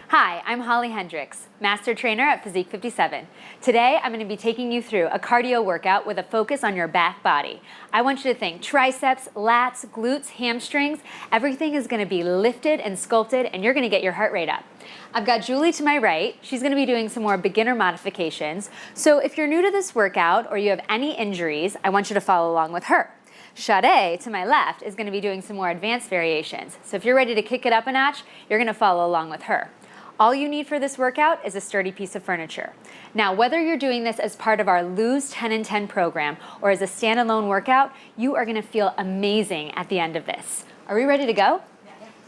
Hi, I'm Holly Hendricks, Master Trainer at Physique 57. Today, I'm going to be taking you through a cardio workout with a focus on your back body. I want you to think triceps, lats, glutes, hamstrings. Everything is going to be lifted and sculpted, and you're going to get your heart rate up. I've got Julie to my right. She's going to be doing some more beginner modifications. So if you're new to this workout or you have any injuries, I want you to follow along with her. Sade, to my left, is going to be doing some more advanced variations. So if you're ready to kick it up a notch, you're going to follow along with her. All you need for this workout is a sturdy piece of furniture. Now, whether you're doing this as part of our Lose 10 and 10 program or as a standalone workout, you are gonna feel amazing at the end of this. Are we ready to go?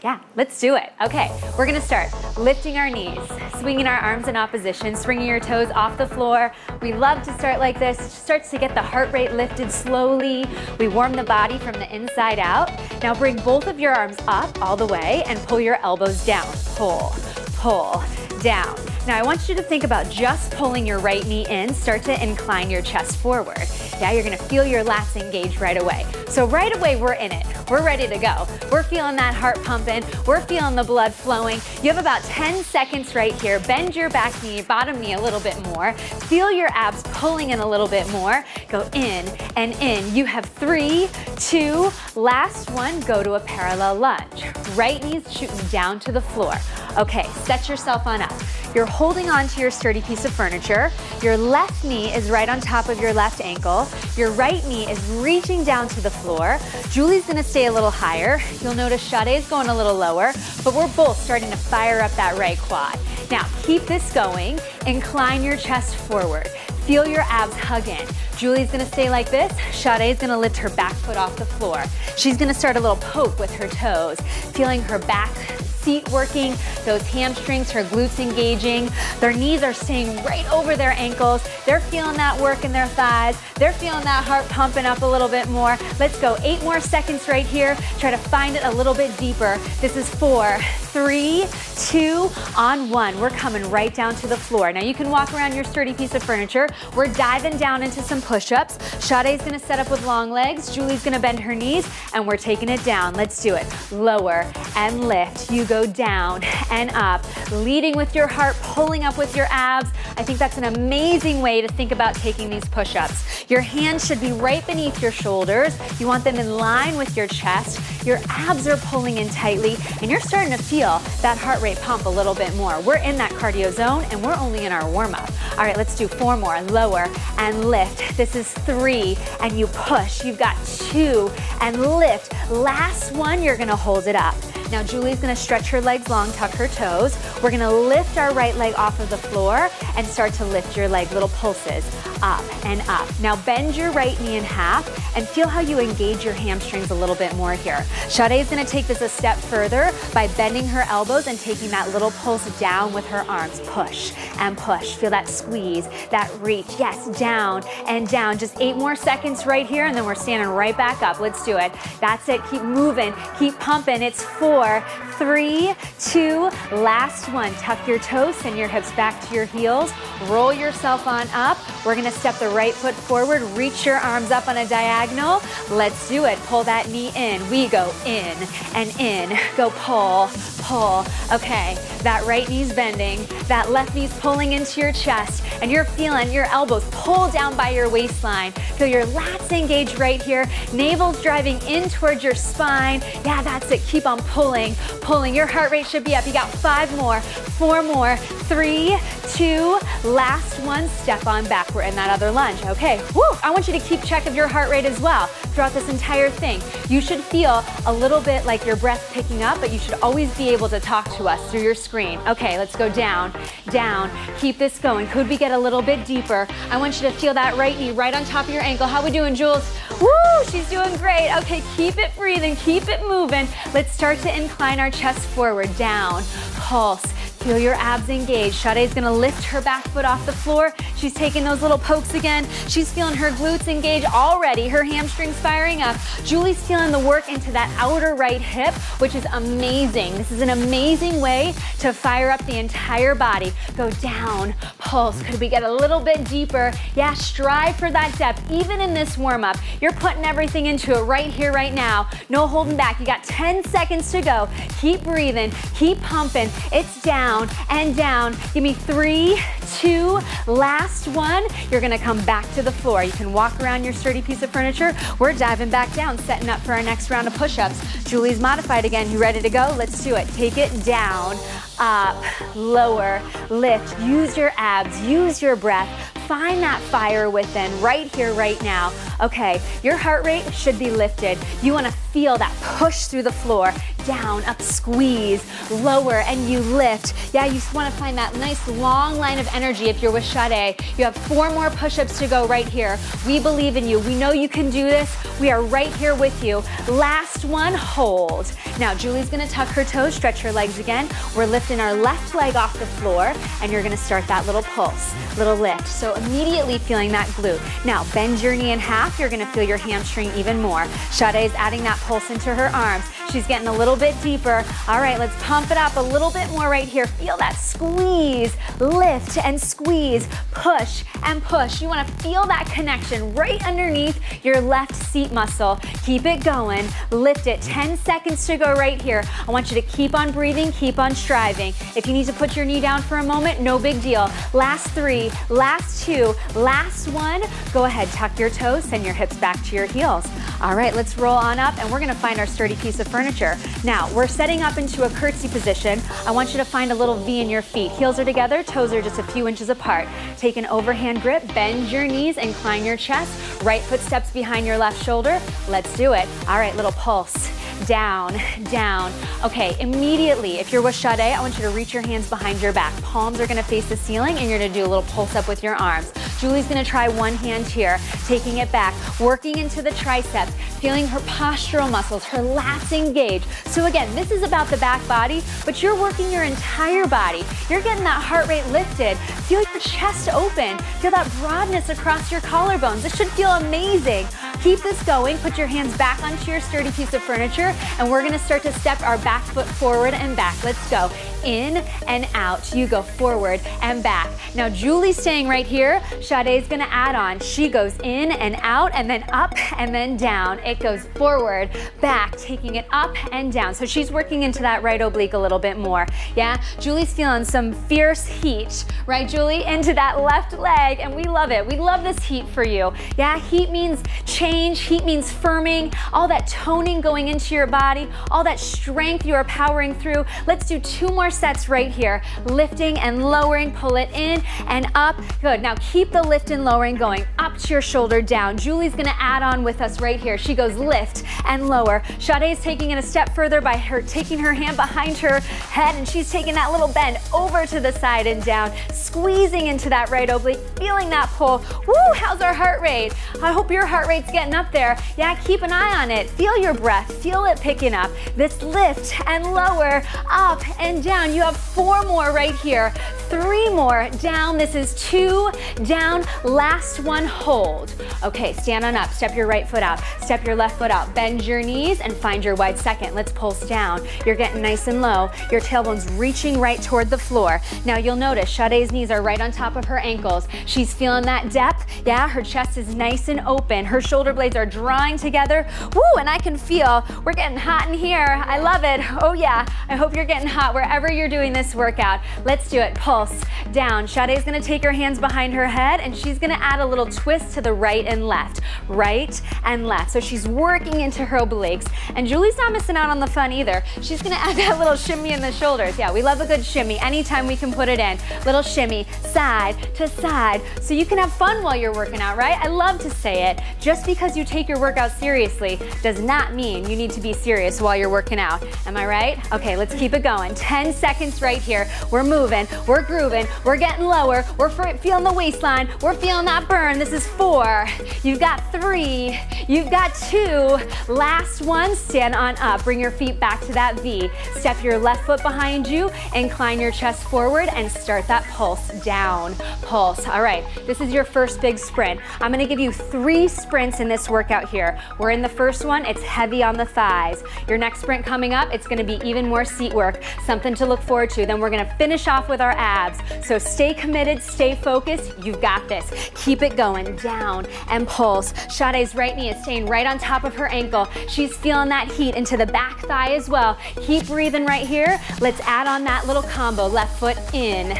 Yeah, let's do it. Okay, we're gonna start lifting our knees, swinging our arms in opposition, swinging your toes off the floor. We love to start like this. It starts to get the heart rate lifted slowly. We warm the body from the inside out. Now bring both of your arms up all the way and pull your elbows down. Pull, pull, down. Now I want you to think about just pulling your right knee in, start to incline your chest forward. Yeah, you're gonna feel your lats engage right away. So right away, we're in it. We're ready to go. We're feeling that heart pumping. We're feeling the blood flowing. You have about 10 seconds right here. Bend your back knee, bottom knee a little bit more. Feel your abs pulling in a little bit more. Go in and in. You have 3, 2, last one, go to a parallel lunge. Right knee's shooting down to the floor. Okay, set yourself on up. You're holding on to your sturdy piece of furniture. Your left knee is right on top of your left ankle. Your right knee is reaching down to the floor. Julie's gonna stay a little higher. You'll notice Sade's going a little lower, but we're both starting to fire up that right quad. Now, keep this going. Incline your chest forward. Feel your abs hug in. Julie's gonna stay like this. Sade's gonna lift her back foot off the floor. She's gonna start a little poke with her toes, feeling her back seat working, those hamstrings, her glutes engaging. Their knees are staying right over their ankles. They're feeling that work in their thighs. They're feeling that heart pumping up a little bit more. Let's go 8 more seconds right here. Try to find it a little bit deeper. This is 4, 3, 2, on 1. We're coming right down to the floor. Now you can walk around your sturdy piece of furniture. We're diving down into some push-ups. Sade's gonna set up with long legs. Julie's gonna bend her knees, and we're taking it down. Let's do it. Lower and lift. You go down and up, leading with your heart, pulling up with your abs. I think that's an amazing way to think about taking these push-ups. Your hands should be right beneath your shoulders. You want them in line with your chest. Your abs are pulling in tightly, and you're starting to feel that heart rate pump a little bit more. We're in that cardio zone, and we're only in our warm-up. All right, let's do 4 more. Lower and lift. This is 3, and you push. You've got 2, and lift. Last one, you're gonna hold it up. Now Julie's gonna stretch her legs long, tuck her toes. We're gonna lift our right leg off of the floor and start to lift your leg, little pulses, up and up. Now bend your right knee in half and feel how you engage your hamstrings a little bit more here. Sade's gonna take this a step further by bending her elbows and taking that little pulse down with her arms. Push and push. Feel that squeeze, that reach. Yes, down and down. Just 8 more seconds right here, and then we're standing right back up. Let's do it. That's it. Keep moving. Keep pumping. It's 4, 3, 2, last one. Tuck your toes, send your hips back to your heels. Roll yourself on up. We're gonna step the right foot forward, reach your arms up on a diagonal. Let's do it. Pull that knee in. We go in and in. Go pull, pull. Okay, that right knee's bending, that left knee's pulling into your chest, and you're feeling your elbows pull down by your waistline. Feel your lats engage right here. Navel's driving in towards your spine. Yeah, that's it. Keep on pulling, pulling. Your heart rate should be up. You got 5 more, 4 more, 3, 2, last one. Step on back. We're in that other lunge. Okay, woo! I want you to keep check of your heart rate as well throughout this entire thing. You should feel a little bit like your breath picking up, but you should always be able to talk to us through your screen. Okay, let's go down, down. Keep this going. Could we get a little bit deeper? I want you to feel that right knee right on top of your ankle. How we doing, Jules? Woo! She's doing great. Okay, keep it breathing, keep it moving. Let's start to incline our chest forward, down, pulse. Feel your abs engage. Sade's gonna lift her back foot off the floor. She's taking those little pokes again. She's feeling her glutes engage already. Her hamstrings firing up. Julie's feeling the work into that outer right hip, which is amazing. This is an amazing way to fire up the entire body. Go down, pulse. Could we get a little bit deeper? Yeah, strive for that depth. Even in this warm-up, you're putting everything into it right here, right now. No holding back. You got 10 seconds to go. Keep breathing, keep pumping. It's down and down. Give me 3, 2, last one. You're gonna come back to the floor. You can walk around your sturdy piece of furniture. We're diving back down, setting up for our next round of push-ups. Julie's modified again. You ready to go? Let's do it. Take it down, up, lower, lift. Use your abs, use your breath. Find that fire within right here, right now. Okay, your heart rate should be lifted. You wanna feel that push through the floor. Down, up, squeeze, lower, and you lift. Yeah, you wanna find that nice long line of energy if you're with Sade. You have 4 more push-ups to go right here. We believe in you. We know you can do this. We are right here with you. Last one, hold. Now, Julie's gonna tuck her toes, stretch her legs again. We're lifting our left leg off the floor, and you're gonna start that little pulse, little lift. So immediately feeling that glute. Now, bend your knee in half. You're gonna feel your hamstring even more. Sade is adding that pulse into her arms. She's getting a little bit deeper. All right, let's pump it up a little bit more right here. Feel that squeeze, lift and squeeze, push and push. You wanna feel that connection right underneath your left seat muscle. Keep it going, lift it. 10 seconds to go right here. I want you to keep on breathing, keep on striving. If you need to put your knee down for a moment, no big deal. Last 3, last 2, last 1. Go ahead, tuck your toes, send your hips back to your heels. All right, let's roll on up and we're gonna find our sturdy piece of furniture. Now, we're setting up into a curtsy position. I want you to find a little V in your feet. Heels are together, toes are just a few inches apart. Take an overhand grip, bend your knees, incline your chest. Right foot steps behind your left shoulder. Let's do it. All right, little pulse. Down, down. Okay, immediately, if you're with Sade, I want you to reach your hands behind your back. Palms are gonna face the ceiling and you're gonna do a little pulse up with your arms. Julie's gonna try one hand here, taking it back, working into the triceps, feeling her postural muscles, her lats engage. So again, this is about the back body, but you're working your entire body. You're getting that heart rate lifted. Feel your chest open. Feel that broadness across your collarbones. This should feel amazing. Keep this going. Put your hands back onto your sturdy piece of furniture, and we're gonna start to step our back foot forward and back. Let's go. In and out. You go forward and back. Now, Julie's staying right here. Sade's gonna add on. She goes in and out, and then up and then down. It goes forward, back, taking it up and down. So she's working into that right oblique a little bit more. Yeah, Julie's feeling some fierce heat, right, Julie? Into that left leg, and we love it. We love this heat for you. Yeah, heat means change. Heat means firming. All that toning going into your body, all that strength you are powering through. Let's do 2 more sets right here. Lifting and lowering, pull it in and up. Good, now keep the lift and lowering going. Up to your shoulder, down. Julie's gonna add on with us right here. She goes lift and lower. Sade's taking it a step further by her taking her hand behind her head, and she's taking that little bend over to the side and down, squeezing into that right oblique, feeling that pull. Woo, how's our heart rate? I hope your heart rate's getting up there. Yeah, keep an eye on it. Feel your breath, feel it picking up. This lift and lower, up and down. You have 4 more right here. 3 more down. This is 2 down. Last one, hold. Okay, stand on up. Step your right foot out. Step your left foot out. Bend your knees and find your wide second. Let's pulse down. You're getting nice and low. Your tailbone's reaching right toward the floor. Now you'll notice Sade's knees are right on top of her ankles. She's feeling that depth. Yeah, her chest is nice and open. Her shoulder blades are drawing together. Woo, and I can feel we're getting hot in here. I love it. Oh yeah, I hope you're getting hot wherever you're doing this workout. Let's do it. Pulse down. Sade's gonna take her hands behind her head and she's gonna add a little twist to the right and left. Right and left. So she's working into her obliques. And Julie's not missing out on the fun either. She's gonna add that little shimmy in the shoulders. Yeah, we love a good shimmy anytime we can put it in. Little shimmy, side to side. So you can have fun while you're working out, right? I love to say it. Just because because you take your workout seriously does not mean you need to be serious while you're working out. Am I right? Okay, let's keep it going. 10 seconds right here. We're moving, we're grooving, we're getting lower, we're feeling the waistline, we're feeling that burn. This is 4, you've got 3, you've got 2, last one, stand on up. Bring your feet back to that V. Step your left foot behind you, incline your chest forward, and start that pulse down. Pulse. All right, this is your first big sprint. I'm gonna give you 3 sprints in this workout here. We're in the first one, it's heavy on the thighs. Your next sprint coming up, it's gonna be even more seat work, something to look forward to. Then we're gonna finish off with our abs. So stay committed, stay focused, you've got this. Keep it going, down and pulse. Sade's right knee is staying right on top of her ankle. She's feeling that heat into the back thigh as well. Keep breathing right here. Let's add on that little combo. Left foot in,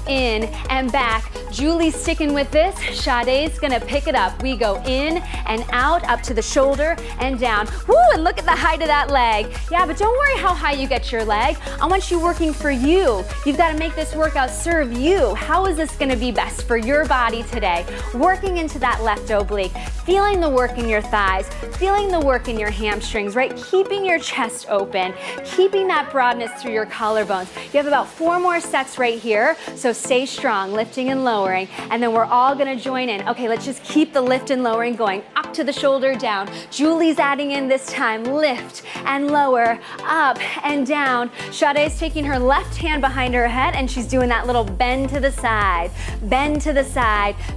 and back. Julie's sticking with this. Sade's gonna pick it up. We go in and out, up to the shoulder and down. Woo, and look at the height of that leg. Yeah, but don't worry how high you get your leg. I want you working for you. You've got to make this workout serve you. How is this gonna be best for your body today? Working into that left oblique, feeling the work in your thighs, feeling the work in your hamstrings, right? Keeping your chest open, keeping that broadness through your collarbones. You have about 4 more sets right here, so stay strong, lifting and lowering, and then we're all gonna join in. Okay, let's just keep the lift and lowering going, up to the shoulder, down. Julie's adding in this time, lift and lower, up and down. Sade's taking her left hand behind her head, and she's doing that little bend to the side,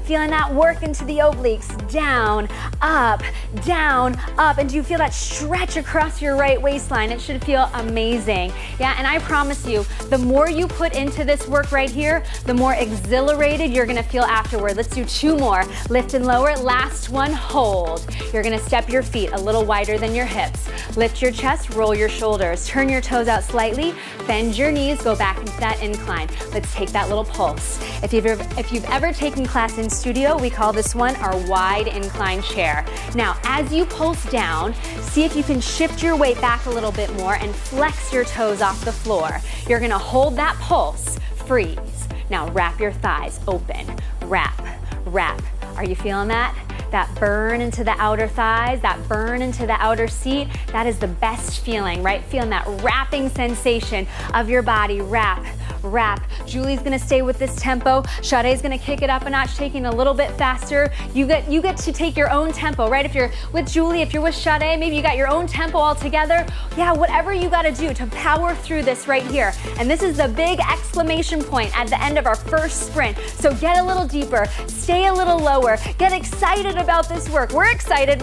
feeling that work into the obliques, down, up, and do you feel that stretch across your right waistline? It should feel amazing. Yeah, and I promise you, the more you put into this work right here, the more exhilarated you're gonna feel afterward. Let's do 2 more. Lift and lower, last one, hold. You're gonna step your feet a little wider than your hips. Lift your chest, roll your shoulders, turn your toes out slightly, bend your knees, go back into that incline. Let's take that little pulse. If you've ever taken class in studio, we call this one our wide incline chair. Now, as you pulse down, see if you can shift your weight back a little bit more and flex your toes off the floor. You're gonna hold that pulse, freeze. Now wrap your thighs open, wrap. Are you feeling that? That burn into the outer thighs, that burn into the outer seat, that is the best feeling, right? Feeling that wrapping sensation of your body, wrap. Julie's gonna stay with this tempo. Sade's gonna kick it up a notch, taking a little bit faster. You get to take your own tempo, right? If you're with Julie, if you're with Sade, maybe you got your own tempo all together. Yeah, whatever you gotta do to power through this right here. And this is the big exclamation point at the end of our first sprint. So get a little deeper, stay a little lower, get excited about this work. We're excited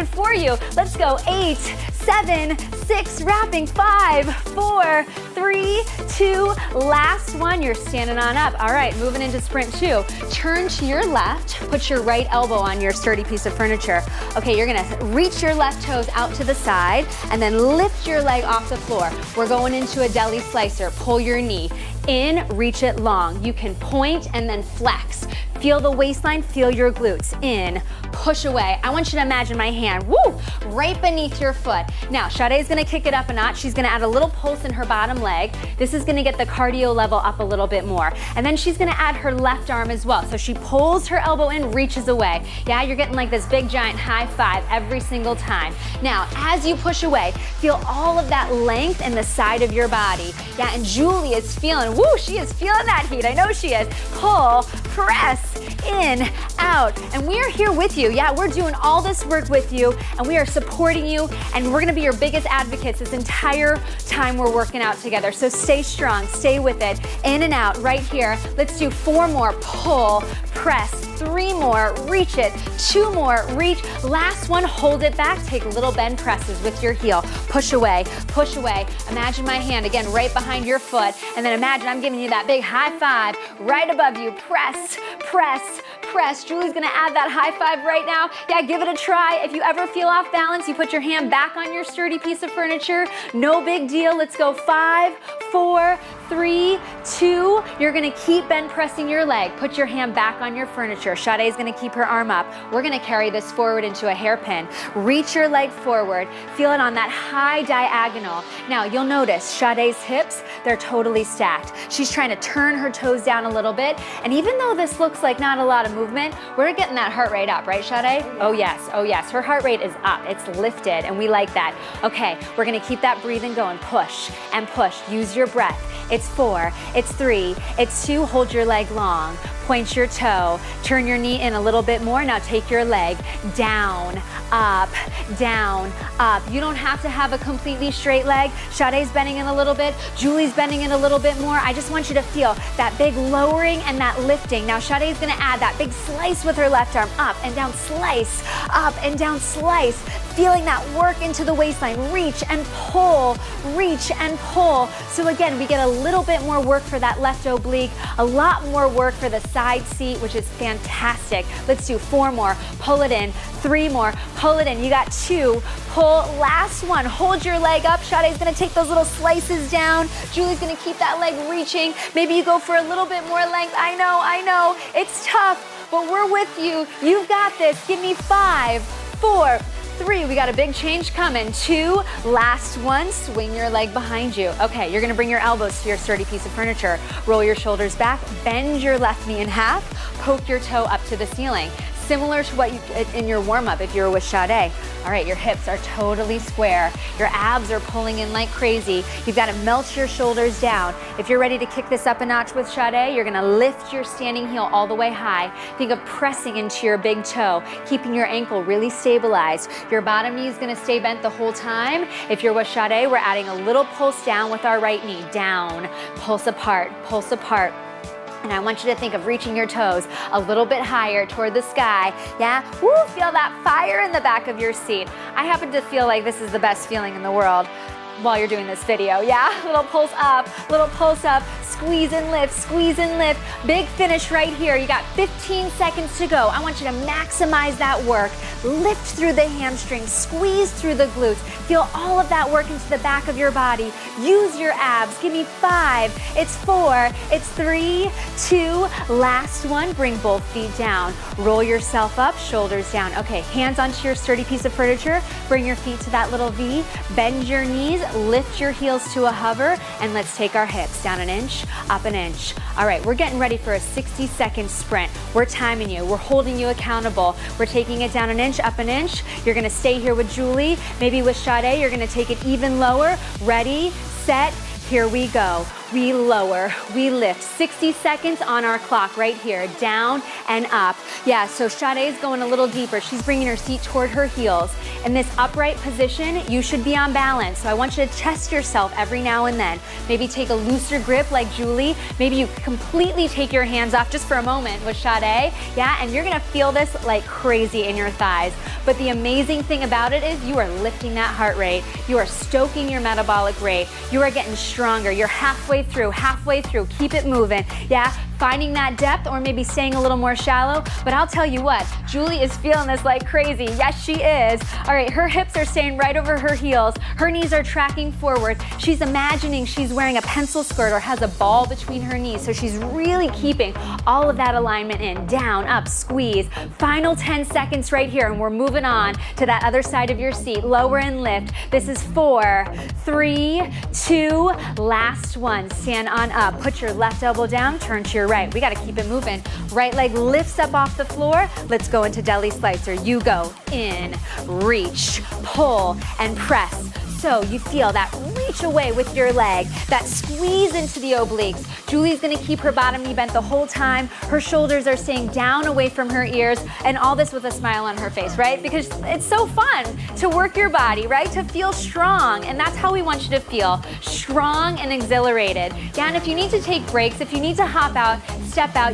for you. Let's go, 8, 7, 6, wrapping, 5, 4, 3, 2, last one, you're standing on up. All right, moving into sprint 2. Turn to your left, put your right elbow on your sturdy piece of furniture. Okay, you're gonna reach your left toes out to the side and then lift your leg off the floor. We're going into a deli slicer. Pull your knee in, reach it long. You can point and then flex. Feel the waistline, feel your glutes. In, push away. I want you to imagine my hand, woo, right beneath your foot. Now, Sade's gonna kick it up a notch. She's gonna add a little pulse in her bottom leg. This is gonna get the cardio level up a little bit more. And then she's gonna add her left arm as well. So she pulls her elbow in, reaches away. Yeah, you're getting like this big giant high five every single time. Now, as you push away, feel all of that length in the side of your body. Yeah, and Julie is feeling, woo, she is feeling that heat. I know she is. Pull, press, in, out, and we are here with you. Yeah, we're doing all this work with you, and we are supporting you, and we're gonna be your biggest advocates this entire time we're working out together. So stay strong, stay with it, in and out, right here. Let's do 4 more, pull, press, 3 more, reach it, 2 more, reach, last one, hold it back, take little bend presses with your heel, push away, imagine my hand, again, right behind your foot, and then imagine I'm giving you that big high five right above you, press, Julie's gonna add that high five right now. Yeah, give it a try. If you ever feel off balance, you put your hand back on your sturdy piece of furniture, no big deal. Let's go, 5, 4, 3, 2. You're gonna keep bend pressing your leg. Put your hand back on your furniture. Sade's gonna keep her arm up. We're gonna carry this forward into a hairpin. Reach your leg forward. Feel it on that high diagonal. Now, you'll notice Sade's hips, they're totally stacked. She's trying to turn her toes down a little bit. And even though this looks like not a lot of movement, we're getting that heart rate up, right, Sade? Oh yes, her heart rate is up, it's lifted, and we like that. Okay, we're gonna keep that breathing going, push and push, use your breath. It's 4, it's 3, it's 2, hold your leg long, point your toe, turn your knee in a little bit more, now take your leg down, up, down, up. You don't have to have a completely straight leg. Sade's bending in a little bit, Julie's bending in a little bit more. I just want you to feel that big lowering and that lifting. Now Sade's gonna add that big slice with her left arm, up and down slice, up and down slice. Feeling that work into the waistline, reach and pull, reach and pull. So again, we get a little bit more work for that left oblique, a lot more work for the side seat, which is fantastic. Let's do 4 more, pull it in, 3 more, pull it in. You got 2, pull, last one. Hold your leg up. Sade's gonna take those little slices down. Julie's gonna keep that leg reaching. Maybe you go for a little bit more length. I know, it's tough, but we're with you. You've got this. Give me 5, 4, 3, we got a big change coming. 2, last one, swing your leg behind you. Okay, you're gonna bring your elbows to your sturdy piece of furniture. Roll your shoulders back, bend your left knee in half, poke your toe up to the ceiling. Similar to what you in your warm-up if you were with Sade. All right, your hips are totally square. Your abs are pulling in like crazy. You've got to melt your shoulders down. If you're ready to kick this up a notch with Sade, you're gonna lift your standing heel all the way high. Think of pressing into your big toe, keeping your ankle really stabilized. Your bottom knee is gonna stay bent the whole time. If you're with Sade, we're adding a little pulse down with our right knee. Down, pulse apart, pulse apart. And I want you to think of reaching your toes a little bit higher toward the sky. Yeah, woo, feel that fire in the back of your seat. I happen to feel like this is the best feeling in the world while you're doing this video, yeah? Little pulse up, squeeze and lift, squeeze and lift. Big finish right here. You got 15 seconds to go. I want you to maximize that work. Lift through the hamstrings, squeeze through the glutes. Feel all of that work into the back of your body. Use your abs. Give me 5, it's 4, it's 3, 2, last one. Bring both feet down. Roll yourself up, shoulders down. Okay, hands onto your sturdy piece of furniture. Bring your feet to that little V. Bend your knees, lift your heels to a hover, and let's take our hips down an inch, up an inch. All right, we're getting ready for a 60-second sprint. We're timing you, we're holding you accountable. We're taking it down an inch, up an inch. You're gonna stay here with Julie, maybe with Sade, you're gonna take it even lower. Ready, set, here we go. We lower, we lift. 60 seconds on our clock right here, down and up. Yeah, so Sade's going a little deeper. She's bringing her seat toward her heels. In this upright position, you should be on balance. So I want you to test yourself every now and then. Maybe take a looser grip like Julie. Maybe you completely take your hands off just for a moment with Sade. Yeah, and you're gonna feel this like crazy in your thighs. But the amazing thing about it is you are lifting that heart rate. You are stoking your metabolic rate. You are getting stronger. You're halfway through, keep it moving. Yeah, finding that depth or maybe staying a little more shallow. But I'll tell you what, Julie is feeling this like crazy. Yes, she is. All right, her hips are staying right over her heels. Her knees are tracking forward. She's imagining she's wearing a pencil skirt or has a ball between her knees. So she's really keeping all of that alignment in. Down, up, squeeze. Final 10 seconds right here, and we're moving on to that other side of your seat. Lower and lift. This is 4, 3, 2, last one. Stand on up. Put your left elbow down, turn to your right. We got to keep it moving. Right leg lifts up off the floor. Let's go into deli slicer. You go in, reach, pull, and press. So you feel that reach away with your leg, that squeeze into the obliques. Julie's gonna keep her bottom knee bent the whole time. Her shoulders are staying down away from her ears, and all this with a smile on her face, right? Because it's so fun to work your body, right? To feel strong, and that's how we want you to feel, strong and exhilarated. Yeah, and if you need to take breaks, if you need to hop out,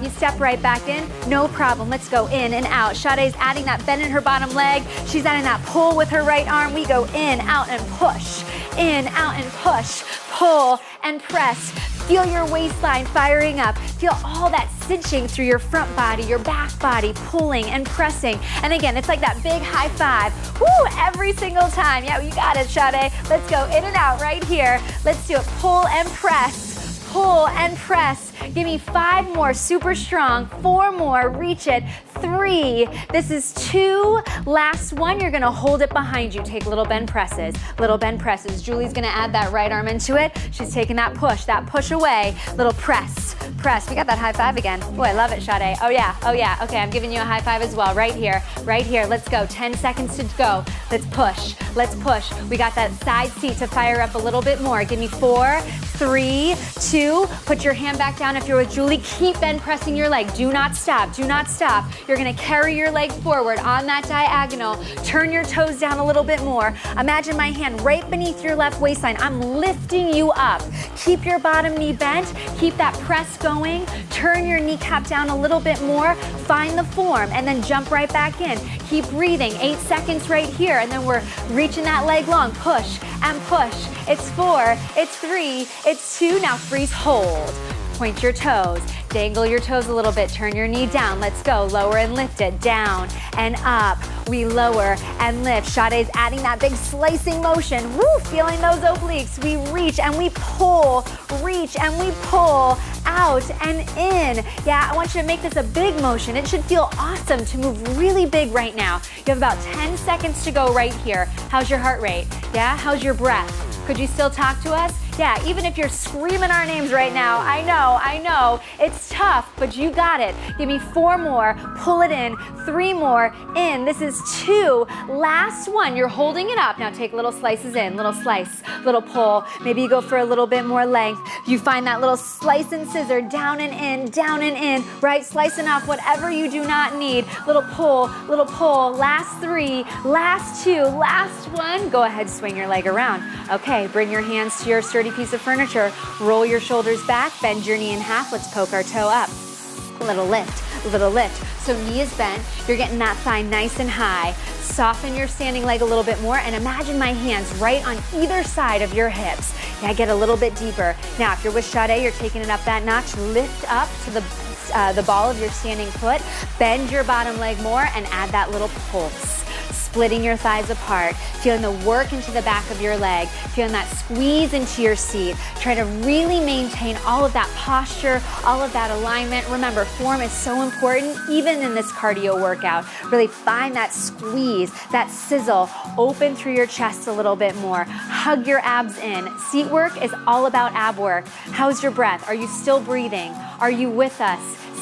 you step right back in, no problem. Let's go in and out. Sade's adding that bend in her bottom leg. She's adding that pull with her right arm. We go in, out, and push. In, out, and push. Pull and press. Feel your waistline firing up. Feel all that cinching through your front body, your back body, pulling and pressing. And again, it's like that big high five. Woo, every single time. Yeah, you got it, Sade. Let's go in and out right here. Let's do it. Pull and press. Pull and press. Give me 5 more, super strong. 4 more, reach it. 3. This is 2. Last one, you're gonna hold it behind you. Take little bend presses, little bend presses. Julie's gonna add that right arm into it. She's taking that push away. Little press, press. We got that high five again. Boy, I love it, Sade. Oh yeah, oh yeah. Okay, I'm giving you a high five as well. Right here, right here. Let's go. 10 seconds to go. Let's push, let's push. We got that side seat to fire up a little bit more. Give me 4, 3, 2. Put your hand back down if you're with Julie. Keep bend pressing your leg. Do not stop, do not stop. You're gonna carry your leg forward on that diagonal. Turn your toes down a little bit more. Imagine my hand right beneath your left waistline. I'm lifting you up. Keep your bottom knee bent. Keep that press going. Turn your kneecap down a little bit more. Find the form and then jump right back in. Keep breathing. 8 seconds right here, and then we're reaching that leg long. Push and push. It's 4, it's 3, it's 2. Now freeze, hold. Point your toes, dangle your toes a little bit, turn your knee down. Let's go, lower and lift it, down and up. We lower and lift. Sade's adding that big slicing motion. Woo, feeling those obliques. We reach and we pull, reach and we pull, out and in. Yeah, I want you to make this a big motion. It should feel awesome to move really big right now. You have about 10 seconds to go right here. How's your heart rate? Yeah, how's your breath? Could you still talk to us? Yeah, even if you're screaming our names right now, I know, it's tough, but you got it. Give me 4 more, pull it in, 3 more, in. This is 2, last one. You're holding it up. Now take little slices in, little slice, little pull. Maybe you go for a little bit more length. You find that little slice and scissor, down and in, right? Slicing off whatever you do not need. Little pull, last 3, last 2, last 1. Go ahead, swing your leg around. Okay, bring your hands to your sturdy piece of furniture. Roll your shoulders back, bend your knee in half. Let's poke our toe up. Little lift, little lift. So knee is bent. You're getting that thigh nice and high. Soften your standing leg a little bit more and imagine my hands right on either side of your hips. Yeah, get a little bit deeper. Now, if you're with Sade, you're taking it up that notch. Lift up to the ball of your standing foot. Bend your bottom leg more and add that little pulse. Splitting your thighs apart, feeling the work into the back of your leg, feeling that squeeze into your seat. Try to really maintain all of that posture, all of that alignment. Remember, form is so important, even in this cardio workout. Really find that squeeze, that sizzle. Open through your chest a little bit more. Hug your abs in. Seat work is all about ab work. How's your breath? Are you still breathing? Are you with us?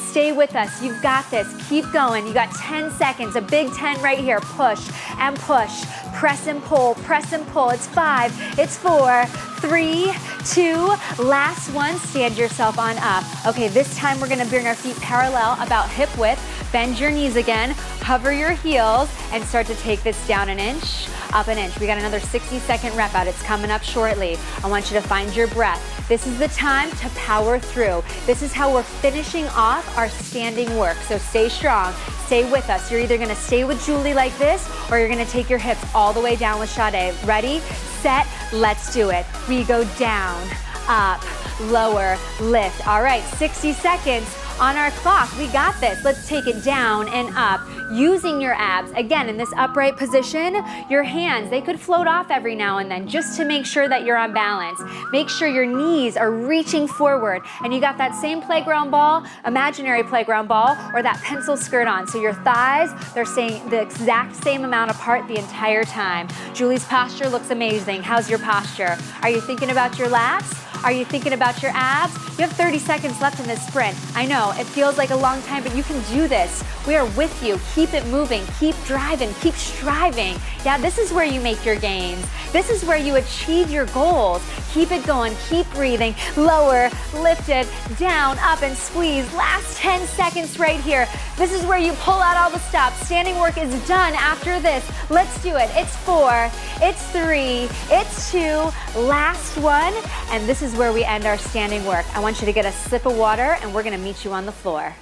Stay with us. You've got this. Keep going. You got 10 seconds. A big 10 right here. Push and push. Press and pull. Press and pull. It's 5. It's 4. 3, 2. Last one. Stand yourself on up. Okay, this time we're going to bring our feet parallel, about hip width. Bend your knees again. Hover your heels and start to take this down an inch, up an inch. We got another 60-second rep out. It's coming up shortly. I want you to find your breath. This is the time to power through. This is how we're finishing off our standing work. So stay strong, stay with us. You're either gonna stay with Julie like this, or you're gonna take your hips all the way down with Sade. Ready, set, let's do it. We go down, up, lower, lift. All right, 60 seconds on our clock. We got this. Let's take it down and up. Using your abs, again, in this upright position, your hands, they could float off every now and then just to make sure that you're on balance. Make sure your knees are reaching forward and you got that same playground ball, imaginary playground ball, or that pencil skirt on. So your thighs, they're staying the exact same amount apart the entire time. Julie's posture looks amazing. How's your posture? Are you thinking about your lats? Are you thinking about your abs? You have 30 seconds left in this sprint. I know, it feels like a long time, but you can do this. We are with you. Keep it moving, keep driving, keep striving. Yeah, this is where you make your gains. This is where you achieve your goals. Keep it going, keep breathing. Lower, lift it, down, up, and squeeze. Last 10 seconds right here. This is where you pull out all the stops. Standing work is done after this. Let's do it. It's 4, it's 3, it's 2, last one, and this is where we end our standing work. I want you to get a sip of water and we're gonna meet you on the floor.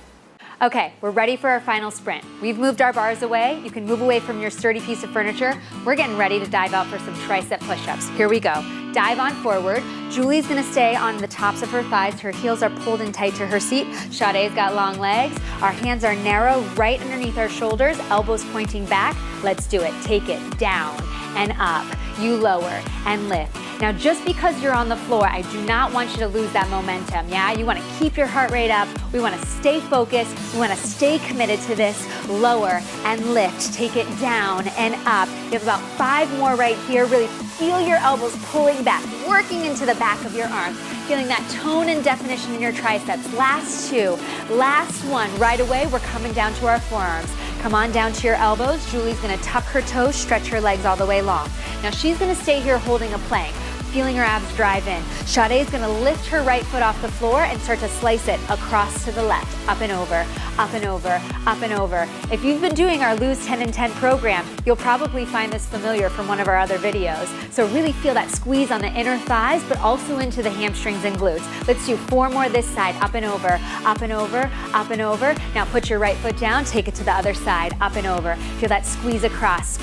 Okay, we're ready for our final sprint. We've moved our bars away. You can move away from your sturdy piece of furniture. We're getting ready to dive out for some tricep push-ups. Here we go. Dive on forward, Julie's gonna stay on the tops of her thighs. Her heels are pulled in tight to her seat. Sade's got long legs. Our hands are narrow right underneath our shoulders, elbows pointing back. Let's do it. Take it down and up. You lower and lift. Now, just because you're on the floor, I do not want you to lose that momentum, yeah? You wanna keep your heart rate up. We wanna stay focused. We wanna stay committed to this. Lower and lift. Take it down and up. You have about 5 more right here. Really feel your elbows pulling back, working into the back of your arms. Feeling that tone and definition in your triceps. Last 2, last 1. Right away, we're coming down to our forearms. Come on down to your elbows. Julie's gonna tuck her toes, stretch her legs all the way long. Now she's gonna stay here holding a plank, feeling her abs drive in. Sade's gonna lift her right foot off the floor and start to slice it across to the left, up and over, up and over, up and over. If you've been doing our Lose 10 in 10 program, you'll probably find this familiar from one of our other videos. So really feel that squeeze on the inner thighs, but also into the hamstrings and glutes. Let's do 4 more this side, up and over, up and over, up and over. Now put your right foot down, take it to the other side, up and over. Feel that squeeze across,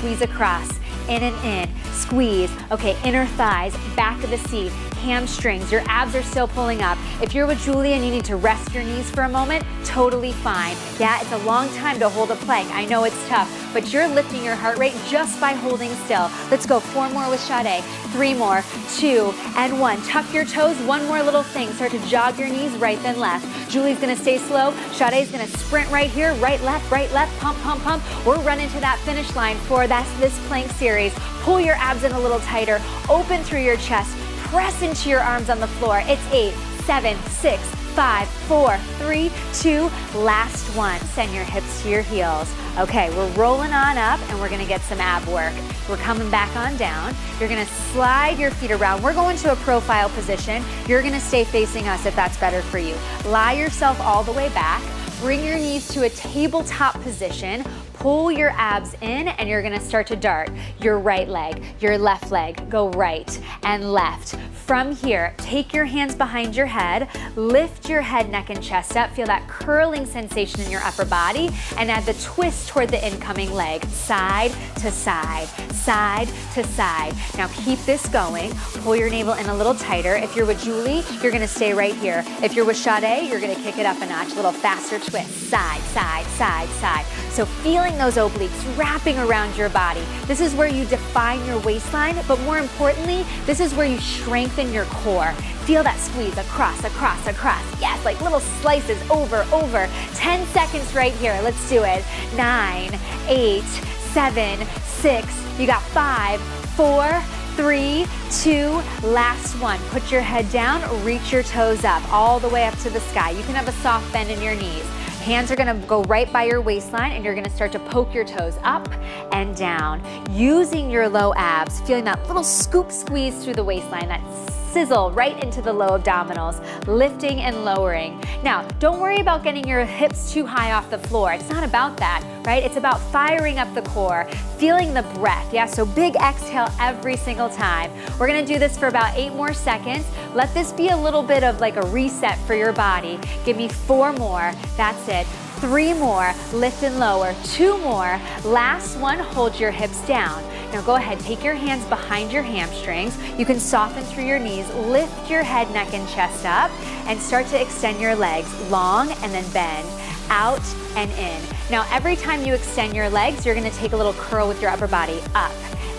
in and in, squeeze. Okay, inner thighs, back of the seat, hamstrings, your abs are still pulling up. If you're with Julie and you need to rest your knees for a moment, totally fine. Yeah, it's a long time to hold a plank. I know it's tough, but you're lifting your heart rate just by holding still. Let's go 4 more with Sade, 3 more, 2 and 1. Tuck your toes, 1 more little thing. Start to jog your knees right then left. Julie's gonna stay slow. Sade's gonna sprint right here, right, left, pump, pump, pump. We're running to that finish line for this plank series. Pull your abs in a little tighter, open through your chest, press into your arms on the floor. It's 8, 7, 6, 5, 4, 3, 2, last 1. Send your hips to your heels. Okay, we're rolling on up and we're gonna get some ab work. We're coming back on down. You're gonna slide your feet around. We're going to a profile position. You're gonna stay facing us if that's better for you. Lie yourself all the way back. Bring your knees to a tabletop position. Pull your abs in and you're gonna start to dart. Your right leg, your left leg, go right and left. From here, take your hands behind your head, lift your head, neck, and chest up. Feel that curling sensation in your upper body and add the twist toward the incoming leg, side to side, side to side. Now keep this going. Pull your navel in a little tighter. If you're with Julie, you're gonna stay right here. If you're with Sade, you're gonna kick it up a notch, a little faster twist, side, side, side, side. So feeling those obliques wrapping around your body. This is where you define your waistline, but more importantly, this is where you strengthen your core. Feel that squeeze across, across, across. Yes, like little slices over, over. 10 seconds right here. Let's do it. 9, 8, 7, 6. You got 5, 4, 3, 2, last 1. Put your head down, reach your toes up, all the way up to the sky. You can have a soft bend in your knees. Hands are gonna go right by your waistline and you're gonna start to poke your toes up and down. Using your low abs, feeling that little scoop squeeze through the waistline, that sizzle right into the low abdominals, lifting and lowering. Now, don't worry about getting your hips too high off the floor. It's not about that, right? It's about firing up the core, feeling the breath. Yeah, so big exhale every single time. We're gonna do this for about 8 more seconds. Let this be a little bit of like a reset for your body. Give me 4 more, that's it. 3 more, lift and lower. 2 more, last 1, hold your hips down. Now go ahead, take your hands behind your hamstrings. You can soften through your knees, lift your head, neck, and chest up, and start to extend your legs long and then bend, out and in. Now every time you extend your legs, you're gonna take a little curl with your upper body, up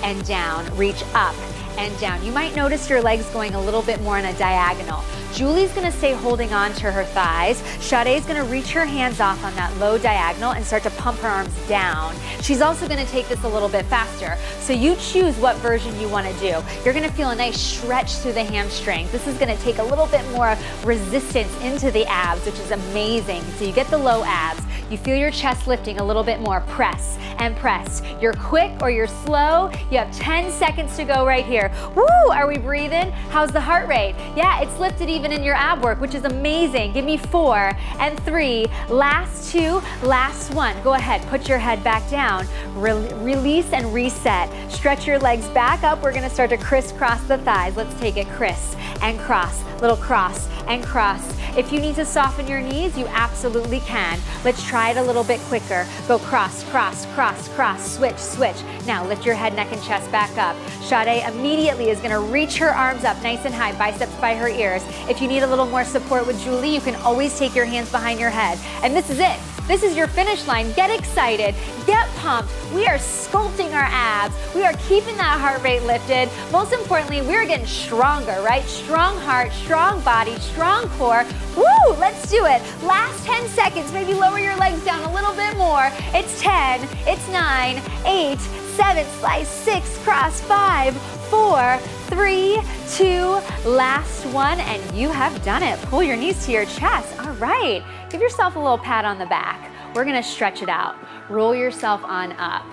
and down, reach up and down. You might notice your legs going a little bit more in a diagonal. Julie's gonna stay holding on to her thighs. Sade's gonna reach her hands off on that low diagonal and start to pump her arms down. She's also gonna take this a little bit faster. So you choose what version you wanna do. You're gonna feel a nice stretch through the hamstrings. This is gonna take a little bit more resistance into the abs, which is amazing. So you get the low abs. You feel your chest lifting a little bit more. Press and press. You're quick or you're slow. You have 10 seconds to go right here. Woo, are we breathing? How's the heart rate? Yeah, it's lifted even in your ab work, which is amazing. Give me 4 and 3, last 2, last 1. Go ahead, put your head back down. Release and reset. Stretch your legs back up. We're gonna start to crisscross the thighs. Let's take it, criss and cross, little cross and cross. If you need to soften your knees, you absolutely can. Let's try it a little bit quicker. Go cross, cross, cross, cross, switch, switch. Now lift your head, neck, and chest back up. Sade immediately is gonna reach her arms up nice and high, biceps by her ears. If you need a little more support with Julie, you can always take your hands behind your head. And this is it. This is your finish line. Get excited, get pumped. We are sculpting our abs. We are keeping that heart rate lifted. Most importantly, we're getting stronger, right? Strong heart, strong body, strong core. Woo, let's do it. Last 10 seconds, maybe lower your legs down a little bit more. It's 10, it's 9, 8, 7, slice 6, cross 5, 4, 3, 2, last one, and you have done it. Pull your knees to your chest. All right, give yourself a little pat on the back. We're gonna stretch it out. Roll yourself on up.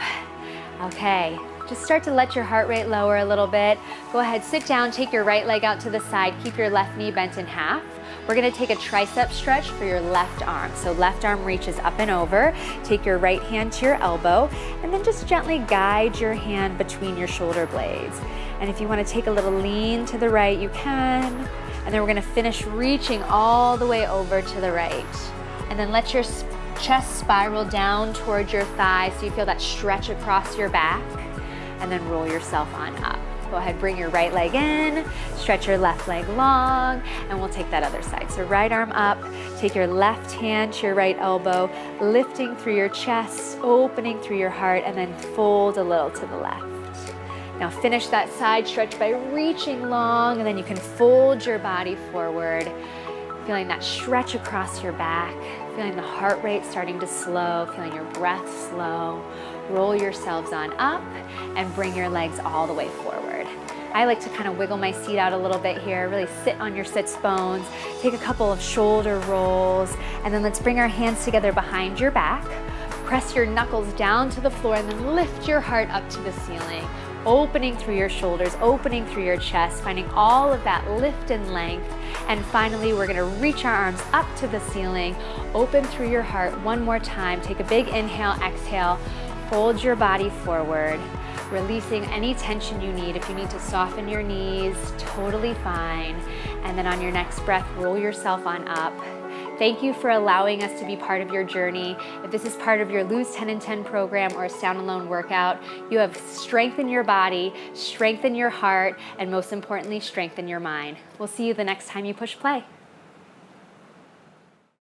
Okay, just start to let your heart rate lower a little bit. Go ahead, sit down, take your right leg out to the side, keep your left knee bent in half. We're gonna take a tricep stretch for your left arm. So left arm reaches up and over. Take your right hand to your elbow, and then just gently guide your hand between your shoulder blades. And if you wanna take a little lean to the right, you can. And then we're gonna finish reaching all the way over to the right. And then let your chest spiral down towards your thighs so you feel that stretch across your back. And then roll yourself on up. Go ahead, bring your right leg in, stretch your left leg long, and we'll take that other side. So right arm up, take your left hand to your right elbow, lifting through your chest, opening through your heart, and then fold a little to the left. Now finish that side stretch by reaching long, and then you can fold your body forward, feeling that stretch across your back, feeling the heart rate starting to slow, feeling your breath slow. Roll yourselves on up and bring your legs all the way forward. I like to kind of wiggle my seat out a little bit here, really sit on your sits bones, take a couple of shoulder rolls, and then let's bring our hands together behind your back. Press your knuckles down to the floor and then lift your heart up to the ceiling, opening through your shoulders, opening through your chest, finding all of that lift and length. And finally, we're gonna reach our arms up to the ceiling, open through your heart one more time. Take a big inhale, exhale, fold your body forward, releasing any tension you need. If you need to soften your knees, totally fine. And then on your next breath, roll yourself on up. Thank you for allowing us to be part of your journey. If this is part of your Lose 10 in 10 program or a stand alone workout, you have strengthened your body, strengthened your heart, and most importantly, strengthened your mind. We'll see you the next time you push play.